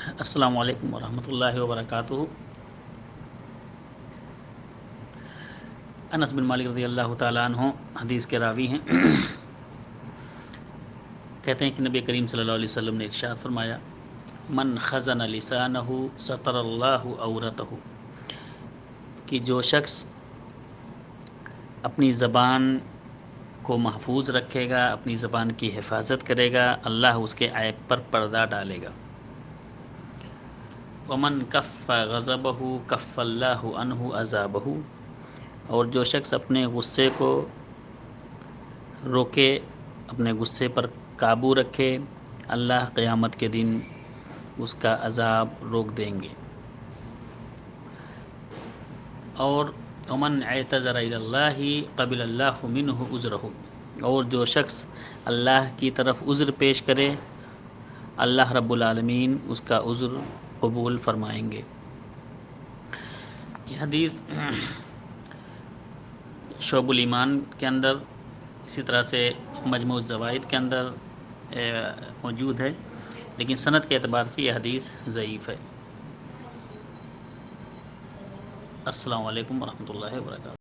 السلام علیکم ورحمۃ اللہ وبرکاتہ۔ انس بن مالک رضی اللہ تعالیٰ عنہ حدیث کے راوی ہیں۔ کہتے ہیں کہ نبی کریم صلی اللہ علیہ وسلم نے ارشاد فرمایا، من خزن لسانہ ستر اللہ عورتہ، کہ جو شخص اپنی زبان کو محفوظ رکھے گا، اپنی زبان کی حفاظت کرے گا، اللہ اس کے عیب پر پردہ ڈالے گا۔ ومن کف غضبہ کف اللہ عنہ عذابہ، اور جو شخص اپنے غصے کو روکے، اپنے غصے پر قابو رکھے، اللہ قیامت کے دن اس کا عذاب روک دیں گے۔ اور ومن اعتذر الی اللہ قبل اللہ منہ عذرہ، اور جو شخص اللہ کی طرف عذر پیش کرے، اللہ رب العالمین اس کا عذر قبول فرمائیں گے۔ یہ حدیث شعب الایمان کے اندر، اسی طرح سے مجموع الزوائد کے اندر موجود ہے، لیکن سند کے اعتبار سے یہ حدیث ضعیف ہے۔ السلام علیکم ورحمۃ اللہ وبرکاتہ۔